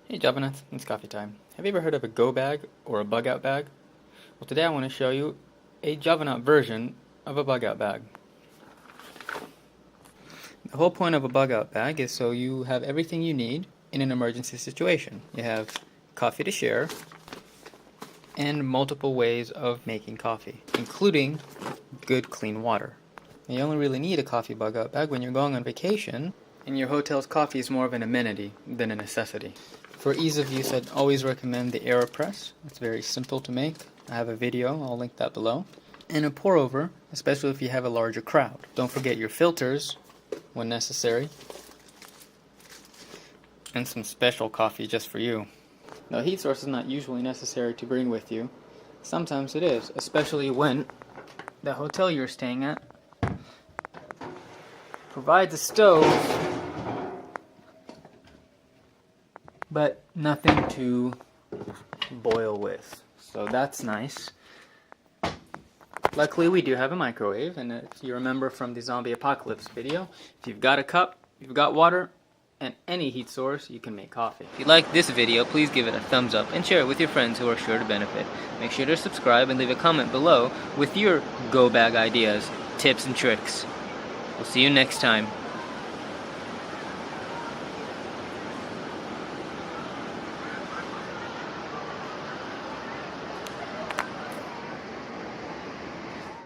Hey Javanuts, it's coffee time. Have you ever heard of a go bag or a bug out bag? Well, today I want to show you a Javanut version of a bug out bag. The whole point of a bug out bag is so you have everything you need in an emergency situation. You have coffee to share and multiple ways of making coffee, including good clean water. You only really need a coffee bug out bag when you're going on vacation and your hotel's coffee is more of an amenity than a necessity. For ease of use, I'd always recommend the AeroPress. It's very simple to make. I have a video, I'll link that below. And a pour over, especially if you have a larger crowd. Don't forget your filters when necessary. And some special coffee just for you. Now, a heat source is not usually necessary to bring with you. Sometimes it is, especially when the hotel you're staying at provides a stove, but nothing to boil with. So that's nice. Luckily, we do have a microwave, and if you remember from the zombie apocalypse video, if you've got a cup, you've got water, and any heat source, you can make coffee. If you like this video, please give it a thumbs up and share it with your friends who are sure to benefit. Make sure to subscribe and leave a comment below with your go bag ideas, tips, and tricks. We'll see you next time.